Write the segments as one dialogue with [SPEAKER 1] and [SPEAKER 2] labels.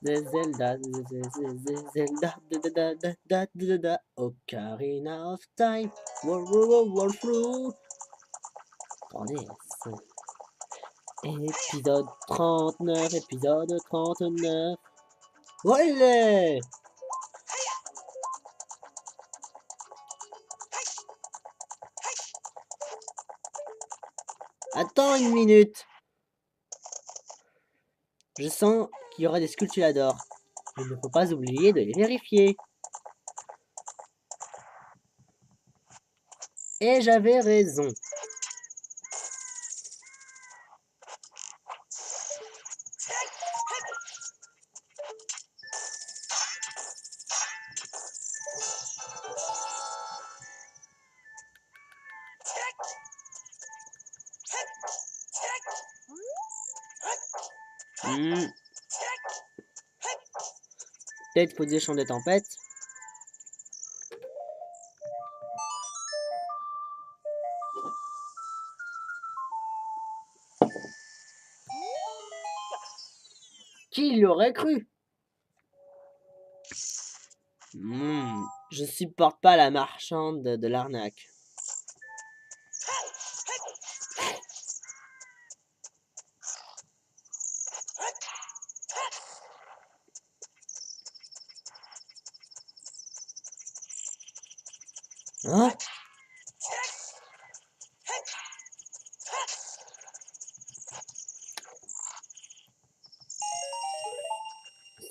[SPEAKER 1] Zelda, Zelda, Ocarina of Time, World Through. Attendez, épisode 39, épisode 39. Ouais! Attends une minute. Je sens qu'il y aura des sculptuladors. Il ne faut pas oublier de les vérifier. Et j'avais raison. Peut-être faut des champs de tempête. Qui l'aurait cru? Je supporte pas la marchande de l'arnaque. Hein?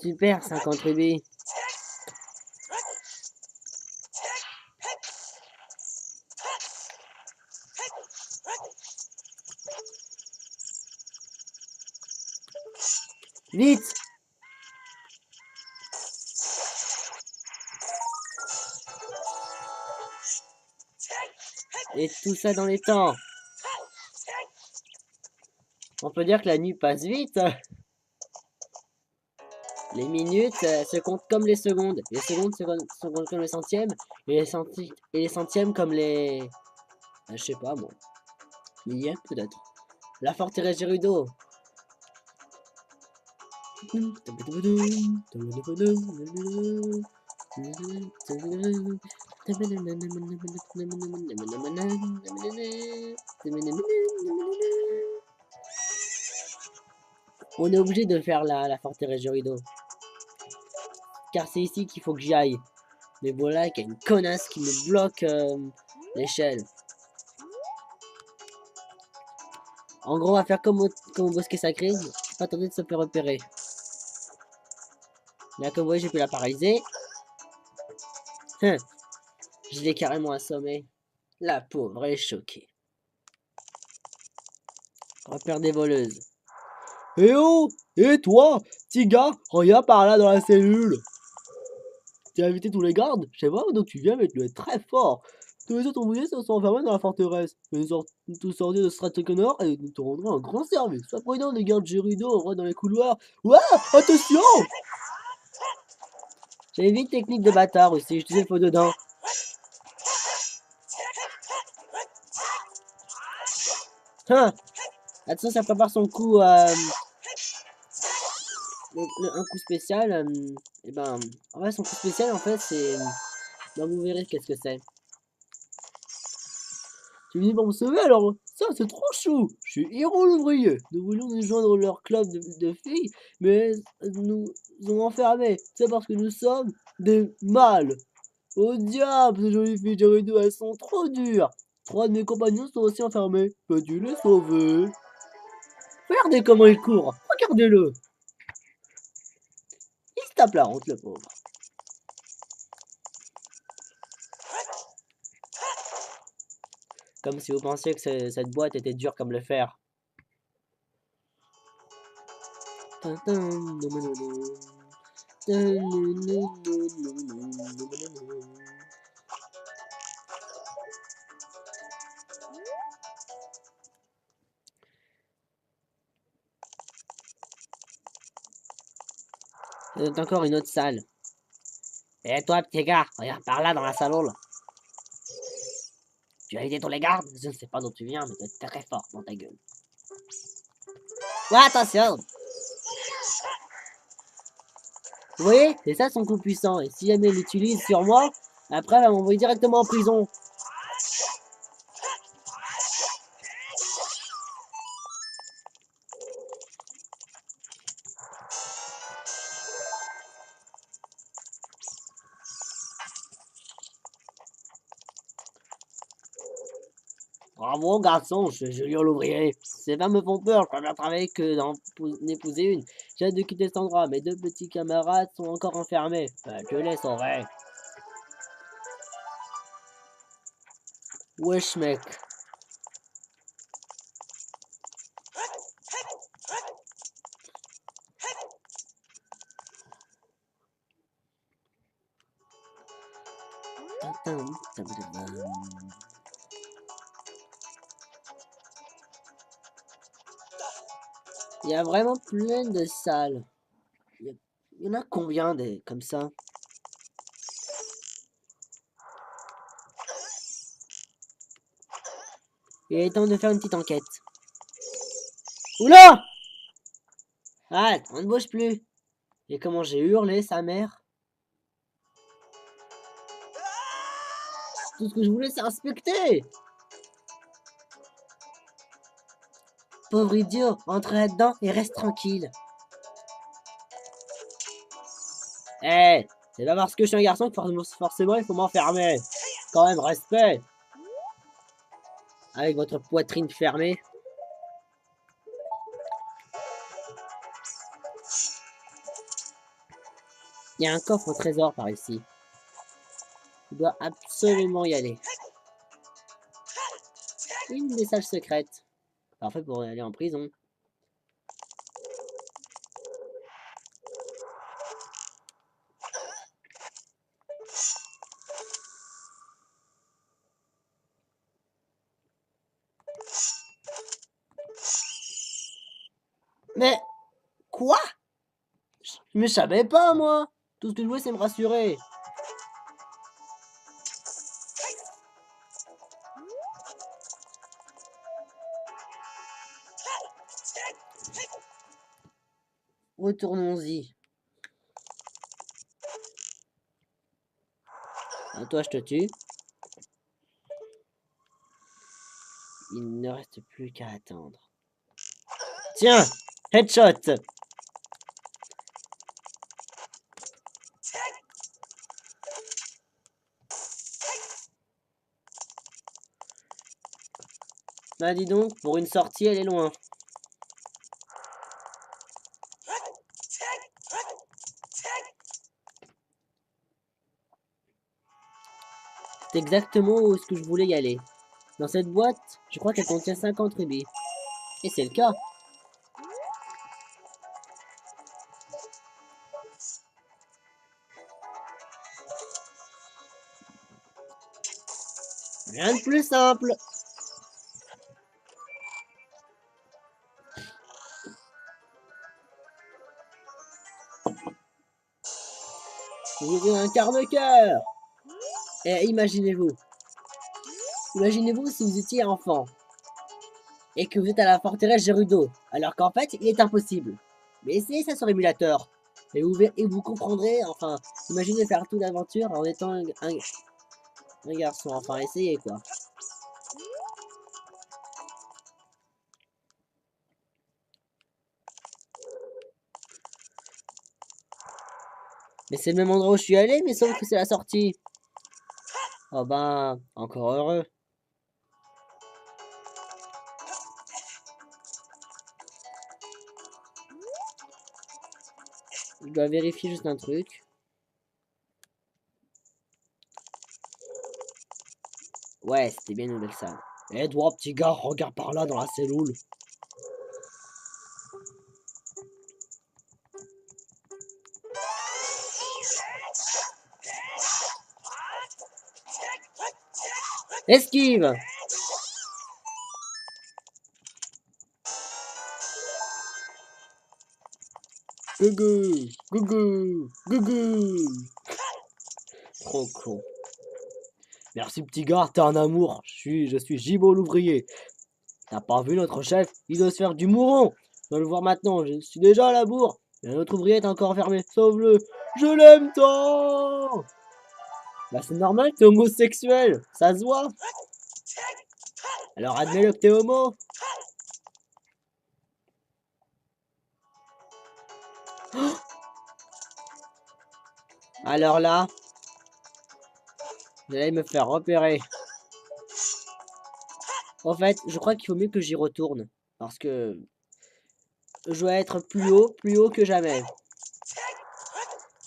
[SPEAKER 1] Super, 50 rubis. Vite! Et tout ça dans les temps. On peut dire que la nuit passe vite. Les minutes se comptent comme les secondes. Les secondes se comptent comme les centièmes. Et les centièmes comme les... je sais pas moi. Millième peut-être. La forteresse Gerudo. On est obligé de faire la forteresse Gerudo. Car c'est ici qu'il faut que j'y aille. Mais voilà qu'il y a une connasse qui me bloque l'échelle. En gros, on va faire comme au bosquet sacré. Pas tenter de se faire repérer. Là, comme vous voyez, j'ai pu la paralyser. Je l'ai carrément assommée. La pauvre, elle est choquée. Repère des voleuses. Eh oh! Et toi, petit gars, regarde par là dans la cellule. Tu as invité tous les gardes? Je sais pas d'où tu viens, mais tu es très fort. Tous les autres ouvriers se sont enfermés dans la forteresse. Ils sont tous sortis de Strateconor et nous te rendrons un grand service. Sois prudent, les gardes Gerudo, on va dans les couloirs. Ouais, attention! J'avais vite technique de bâtard aussi, je disais le faux dedans. Attention, ça prépare son coup. Un coup spécial. Et ben, en vrai, son coup spécial, en fait, c'est. Ben, vous verrez qu'est-ce que c'est. Tu venais pour me sauver alors? Ça, c'est trop chou! Je suis héros l'ouvrier. Nous voulions nous joindre leur club de filles, mais nous ont enfermés. C'est parce que nous sommes des mâles. Oh diable, ces jolies filles Gerudo, elles sont trop dures. 3 de mes compagnons sont aussi enfermés. Peux-tu les sauver? Regardez comment il court. Regardez-le. Il se tape la honte, le pauvre. Comme si vous pensiez que cette boîte était dure comme le fer. C'est encore une autre salle. Et toi, petit gars, regarde par là dans la salle là. Tu as aidé tous les gardes? Je ne sais pas d'où tu viens, mais tu es très fort dans ta gueule. Ouais, attention! Vous voyez, c'est ça son coup puissant. Et si jamais il l'utilise sur moi, après, elle va m'envoyer directement en prison. Bravo, garçon, je suis Julien l'ouvrier. Ces femmes me font peur, je préfère travailler que d'en épouser une. J'ai hâte de quitter cet endroit, mes deux petits camarades sont encore enfermés. Je les saurai. Wesh, mec. Il y a vraiment plein de salles. Il y en a combien des comme ça? Il est temps de faire une petite enquête. Oula! Ah, on ne bouge plus. Et comment j'ai hurlé, sa mère? Tout ce que je voulais, c'est inspecter. Pauvre idiot, entre là-dedans et reste tranquille. Eh, c'est pas parce que je suis un garçon que forcément il faut m'enfermer. Quand même, respect. Avec votre poitrine fermée. Il y a un coffre au trésor par ici. Tu dois absolument y aller. Une des salles secrètes. Parfait pour aller en prison. Mais quoi? Mais je savais pas, moi. Tout ce que je voulais, c'est me rassurer. Retournons-y. À toi, je te tue. Il ne reste plus qu'à attendre. Tiens, headshot. Bah dis donc, pour une sortie, elle est loin. C'est exactement où est-ce que je voulais y aller. Dans cette boîte, je crois qu'elle contient 50 rubis. Et c'est le cas. Rien de plus simple. Vous avez un quart de cœur. Et imaginez-vous si vous étiez enfant et que vous êtes à la forteresse Gerudo, alors qu'en fait, il est impossible. Mais essayez ça sur émulateur. Et vous comprendrez, enfin, imaginez faire toute l'aventure en étant un garçon. Enfin, essayez quoi. Mais c'est le même endroit où je suis allé, mais sauf que c'est la sortie. Oh ben, encore heureux. Je dois vérifier juste un truc. Ouais, c'était bien une belle salle. Eh toi, petit gars, regarde par là dans la cellule. Esquive! Gougou! Gougou! Gougou! Trop con. Merci petit gars, t'es un amour. Je suis Gibo l'ouvrier. T'as pas vu notre chef? Il doit se faire du mouron. Je dois le voir maintenant, je suis déjà à la bourre. Mais notre ouvrier est encore enfermé. Sauve-le. Je l'aime tant. Bah c'est normal, t'es homosexuel, ça se voit. Alors admets-le que t'es homo. Alors là, vous allez me faire repérer. En fait, je crois qu'il faut mieux que j'y retourne. Parce que je dois être plus haut que jamais.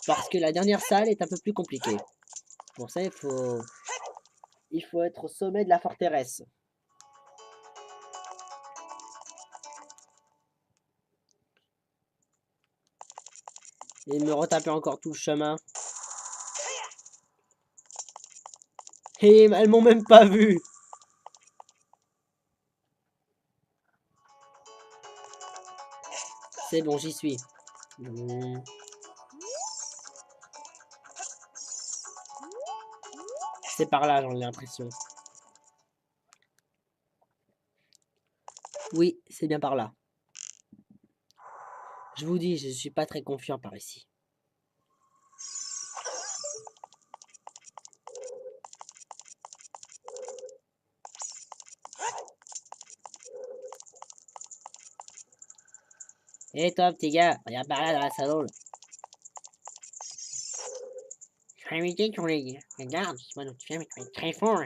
[SPEAKER 1] Parce que la dernière salle est un peu plus compliquée. Pour ça, il faut être au sommet de la forteresse. Et me retaper encore tout le chemin. Et elles m'ont même pas vu. C'est bon, j'y suis. C'est par là, j'en ai l'impression. Oui, c'est bien par là. Je vous dis, je suis pas très confiant par ici. Et toi, petit gars, regarde par là dans la salle. Je vais éviter qu'on les regarde. Moi, donc, tu viens, mais tu vas être très fort.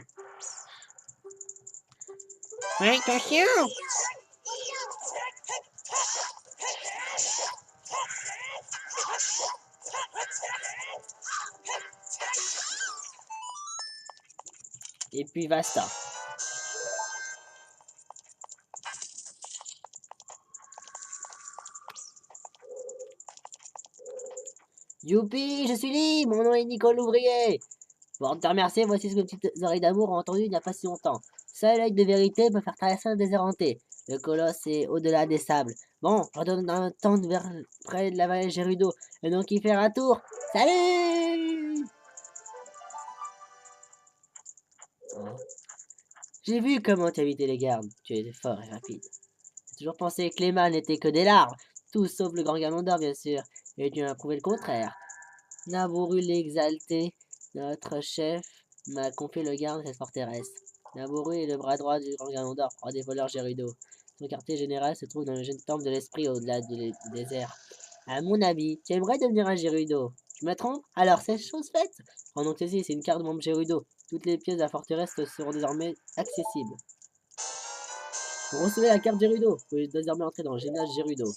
[SPEAKER 1] Ouais, attention! Et puis basta. Youpi, je suis libre, mon nom est Nicole l'ouvrier. Pour te remercier, voici ce que petites oreilles d'amour ont entendu il n'y a pas si longtemps. Seul œil de vérité peut faire traverser un désert hanté. Le colosse est au-delà des sables. Bon, je retourne un temps vers près de la vallée Gérudo, et donc y faire un tour. Salut! Oh. J'ai vu comment tu évitais les gardes. Tu étais fort et rapide. J'ai toujours pensé que les mâles n'étaient que des larves. Tout sauf le grand Ganondorf, bien sûr. Et tu as prouvé le contraire. Naboru l'exalté, notre chef, m'a confié le garde de cette forteresse. Naboru est le bras droit du grand Ganondorf, roi des voleurs Gerudo. Son quartier général se trouve dans le jeune temple de l'esprit au-delà du désert. À mon avis, tu aimerais devenir un Gerudo. Je me trompe? Alors c'est chose faite. Rendons ici, c'est une carte de membre Gerudo. Toutes les pièces de la forteresse seront désormais accessibles. Vous recevez la carte Gerudo. Vous pouvez désormais entrer dans le gymnase Gerudo.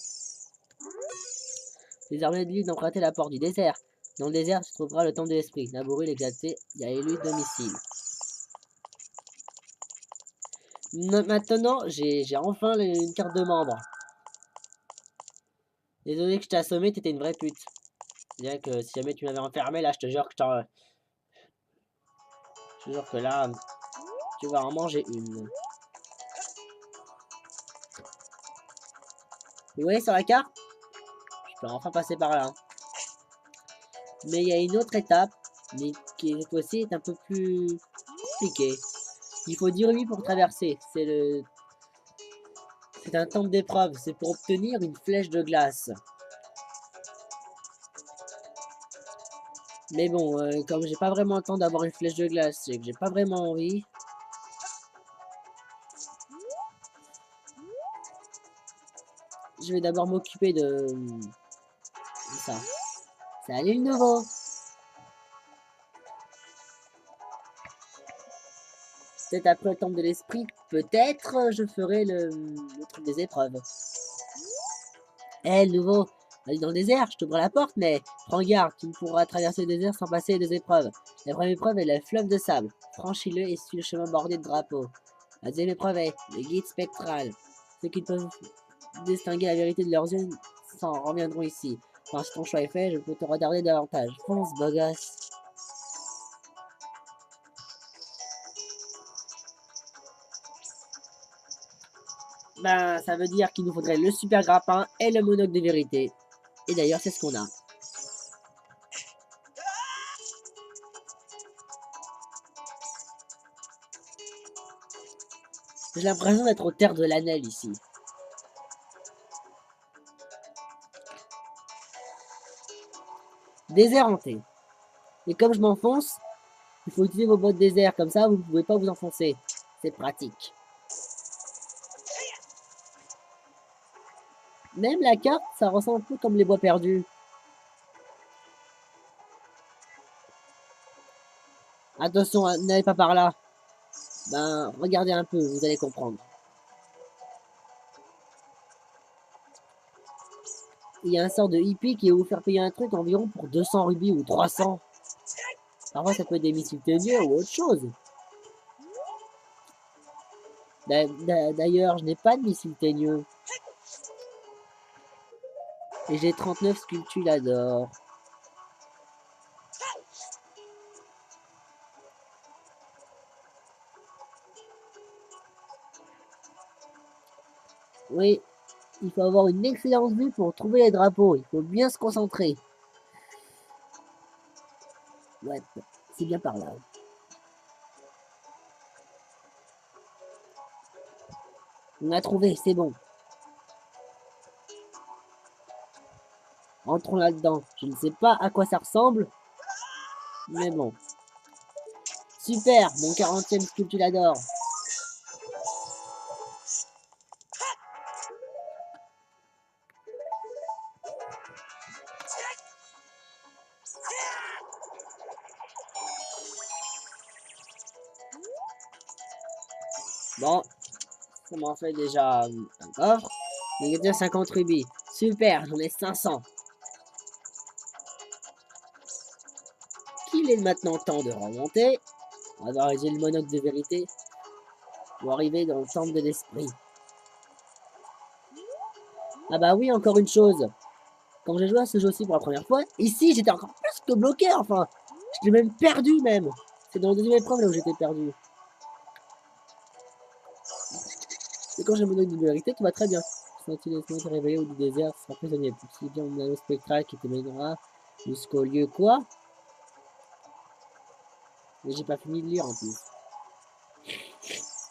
[SPEAKER 1] Désormais libre d'emprunter la porte du désert. Dans le désert, tu trouveras le temple de l'esprit. Naboru l'exalté y a élu domicile. Maintenant, j'ai enfin une carte de membre. Désolé que je t'ai assommé, t'étais une vraie pute. Bien que si jamais tu m'avais enfermé, là, je te jure que je te jure que là, tu vas en manger une. Vous voyez sur la carte? Je peux enfin passer par là. Mais il y a une autre étape, mais qui cette fois-ci est un peu plus compliquée. Il faut 10 rubis pour traverser. C'est un temple d'épreuve. C'est pour obtenir une flèche de glace. Mais bon, comme j'ai pas vraiment le temps d'avoir une flèche de glace et que j'ai pas vraiment envie, je vais d'abord m'occuper de ça. Salut le nouveau! Peut-être après le temple de l'esprit, peut-être je ferai le truc des épreuves. Eh, le nouveau, vas-y dans le désert, je t'ouvre la porte, mais prends garde, tu ne pourras traverser le désert sans passer des épreuves. La première épreuve est le fleuve de sable. Franchis-le et suis le chemin bordé de drapeaux. La deuxième épreuve est le guide spectral. Ceux qui peuvent distinguer la vérité de leurs yeux s'en reviendront ici. Enfin, si ton choix est fait, je peux te retarder davantage. Fonce, beau gosse. Ben, ça veut dire qu'il nous faudrait le super grappin et le monocle de vérité. Et d'ailleurs, c'est ce qu'on a. J'ai l'impression d'être aux terres de l'Anel ici. Désert hanté. Et comme je m'enfonce, il faut utiliser vos bottes désert. Comme ça, vous ne pouvez pas vous enfoncer. C'est pratique. Même la carte, ça ressemble un peu comme les bois perdus. Attention, n'allez pas par là. Ben, regardez un peu, vous allez comprendre. Il y a un sort de hippie qui va vous faire payer un truc environ pour 200 rubis ou 300. Parfois, ça peut être des missiles teigneux ou autre chose. D'ailleurs, je n'ai pas de missile teigneux. Et j'ai 39 sculptulador. Oui, il faut avoir une excellente vue pour trouver les drapeaux. Il faut bien se concentrer. Ouais, c'est bien par là. On a trouvé, c'est bon. Entrons là-dedans. Je ne sais pas à quoi ça ressemble. Mais bon. Super, mon 40e sculptulador. Bon, ça m'en fait déjà un coffre. Il y a déjà 50 rubis. Super, j'en ai 500. Qu'il est maintenant temps de remonter. On va utiliser le monocle de vérité pour arriver dans le temple de l'esprit. Ah bah oui, encore une chose. Quand j'ai joué à ce jeu-ci pour la première fois, ici j'étais encore plus que bloqué, enfin. Je l'ai même perdu même. C'est dans la deuxième épreuve là où j'étais perdu. Et quand j'ai mon œil de vérité, tout va très bien. Sentinelle se réveillé au désert, sera prisonnier. Si bien mon anneau spectral qui te mènera jusqu'au lieu quoi. Mais j'ai pas fini de lire en plus.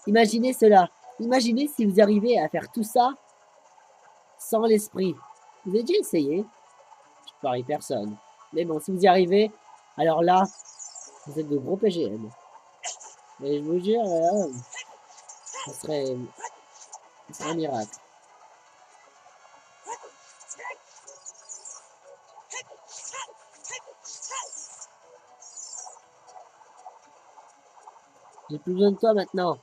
[SPEAKER 1] Imaginez cela. Imaginez si vous arrivez à faire tout ça sans l'esprit. Vous avez déjà essayé? Je parie personne. Mais bon, si vous y arrivez, alors là, vous êtes de gros PGM. Mais je vous jure, ça serait un miracle. J'ai plus besoin de toi maintenant.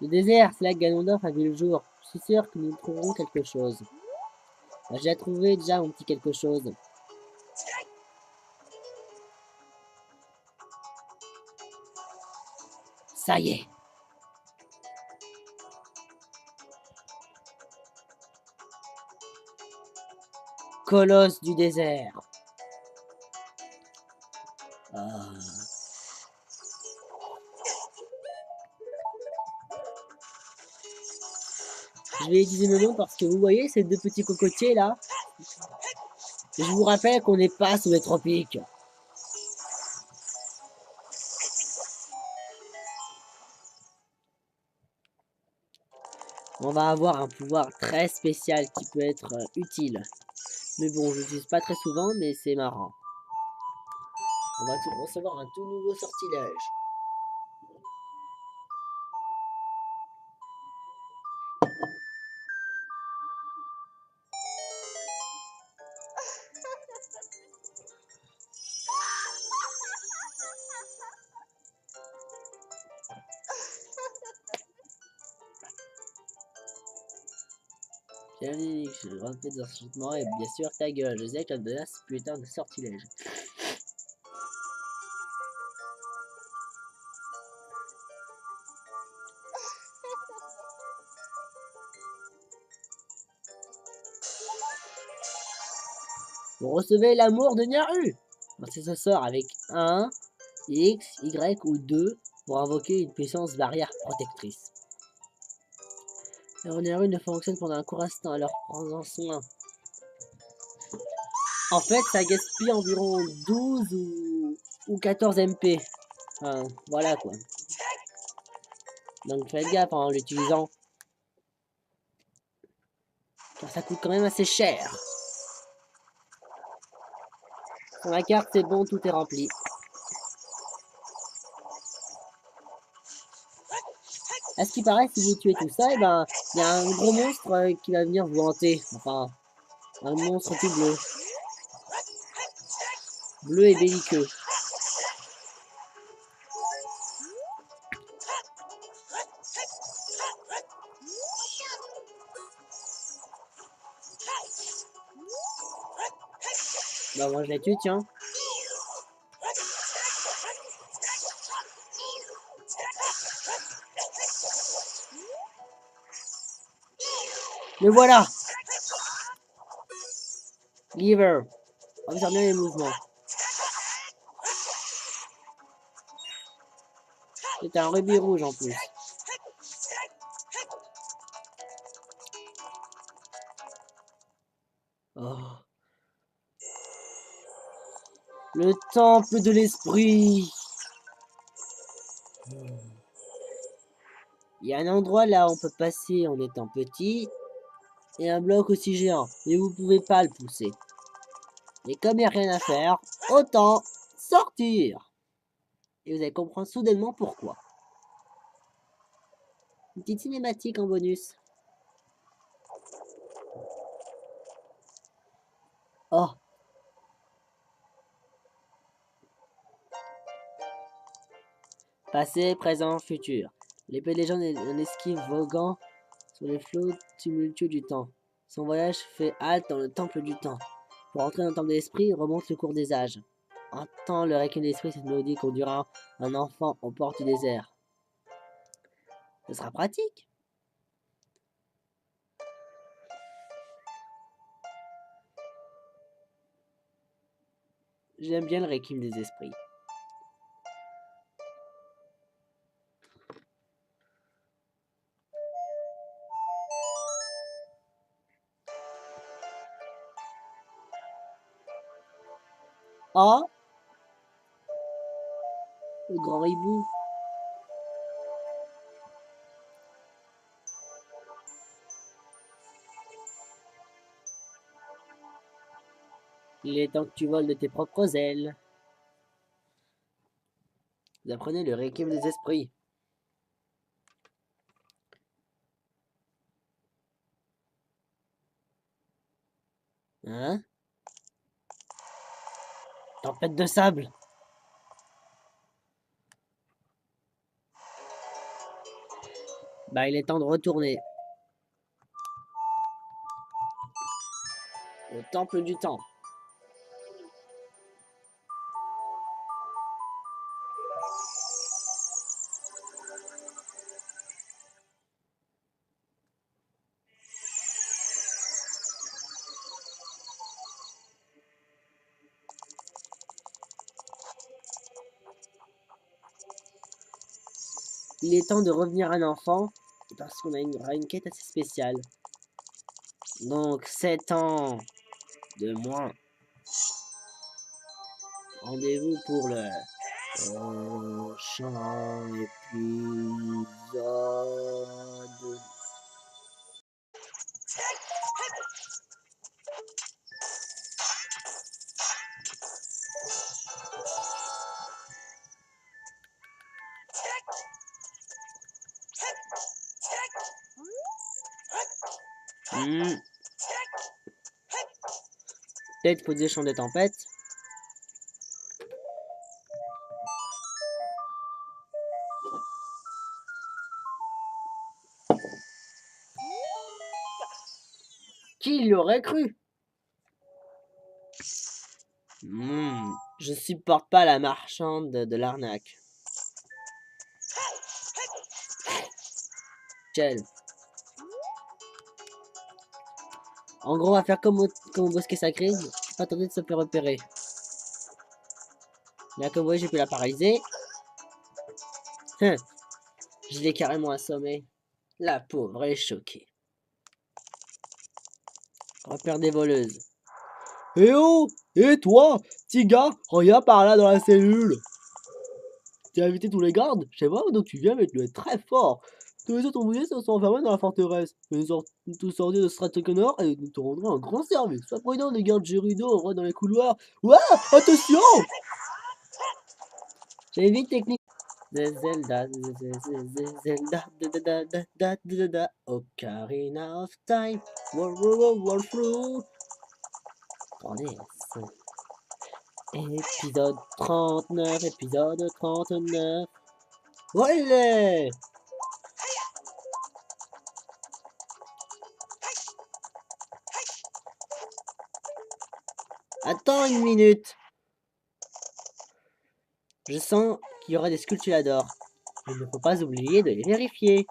[SPEAKER 1] Le désert, c'est là que Ganondorf a vu le jour. Je suis sûr que nous trouverons quelque chose. J'ai trouvé déjà mon petit quelque chose. Ça y est. Colosse du désert. Ah. Je vais utiliser le nom parce que vous voyez ces deux petits cocotiers là. Je vous rappelle qu'on n'est pas sous les tropiques. On va avoir un pouvoir très spécial qui peut être utile. Mais bon, je l'utilise pas très souvent, mais c'est marrant. On va recevoir un tout nouveau sortilège. Bienvenue, je refais des enchantements et bien sûr ta gueule. Je sais que de là, ce putain de sortilège. Vous recevez l'amour de Naru. C'est ce sort avec 1, X, Y ou 2 pour invoquer une puissance barrière protectrice. Alors Naru ne fonctionne pendant un court instant, alors prends-en soin. En fait, ça gaspille environ 12 ou 14 MP. Enfin, voilà quoi. Donc faites gaffe en l'utilisant. Car ça coûte quand même assez cher. Sur la carte, c'est bon, tout est rempli. À ce qui paraît, si vous tuez tout ça, et ben, il y a un gros monstre qui va venir vous hanter. Enfin, un monstre tout bleu. Bleu et belliqueux. Bah moi je l'ai tué, tiens. Le voilà. Giver. Observe bien les mouvements. C'est un rubis rouge en plus. Oh. Le temple de l'esprit. Il y a un endroit là où on peut passer en étant petit. Et un bloc aussi géant. Mais vous pouvez pas le pousser. Et comme il n'y a rien à faire, autant sortir. Et vous allez comprendre soudainement pourquoi. Une petite cinématique en bonus. Oh. Passé, présent, futur. L'épée de légende est un esquive voguant sur les flots tumultueux du temps. Son voyage fait halte dans le temple du temps. Pour entrer dans le temple de l'esprit, remonte le cours des âges. Entends le requiem de l'esprit, cette mélodie conduira un enfant aux portes du désert. Ce sera pratique. J'aime bien le requiem des esprits. Ah, le grand hibou. Il est temps que tu voles de tes propres ailes. Vous apprenez le requiem des esprits. Hein? Tempête de sable. Bah, il est temps de retourner au temple du temps. Il est temps de revenir un enfant parce qu'on a une quête assez spéciale. Donc 7 ans de moins. Rendez-vous pour le prochain épisode. Peut-être faut des champs de tempête. Qui l'aurait cru? Je supporte pas la marchande de l'arnaque. Michel. En gros, on va faire comme au bosquet sacré. Pas tenter de se faire repérer. Là, comme vous voyez, j'ai pu la paralyser. Je l'ai carrément assommé. La pauvre, elle est choquée. Repère des voleuses. Eh oh! Et toi, petit gars, regarde par là dans la cellule. Tu as invité tous les gardes? Je sais pas d'où tu viens, mais tu es très fort. tous les autres ouvriers se sont enfermés dans la forteresse. Ils sont tous sortis de Stratoconnor et nous te rendrons un grand service. Sois prudent des gardes Gerudo, on rentre dans les couloirs. Ouah, attention! J'ai vite technique. Zelda, Zelda, da, Ocarina of Time, World Through. Attendez, épisode 39, épisode 39. Olé! Attends une minute. Je sens qu'il y aura des sculptuladors. Il ne faut pas oublier de les vérifier.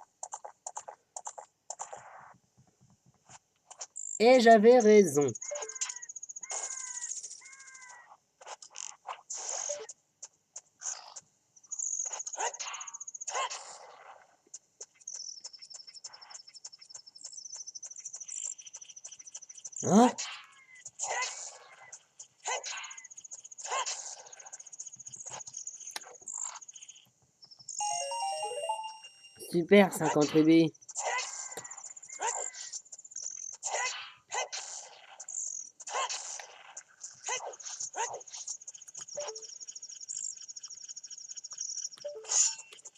[SPEAKER 1] Et j'avais raison. Hein? Super, 50 rubis.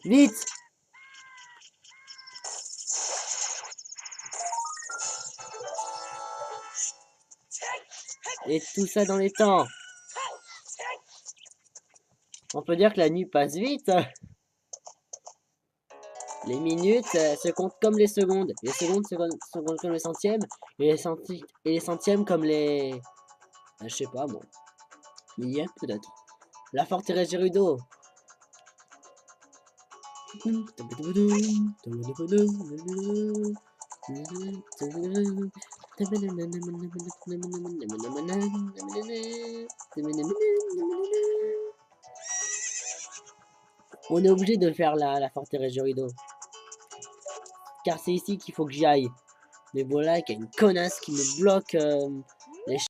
[SPEAKER 1] Vite! Et tout ça dans les temps. On peut dire que la nuit passe vite. Les minutes se comptent comme les secondes. Les secondes se comptent comme les centièmes. Et les centièmes comme les... je sais pas moi. Millième peut-être. La forteresse Gerudo. On est obligé de faire la forteresse Gerudo. Car c'est ici qu'il faut que j'y aille. Mais voilà qu'il y a une connasse qui me bloque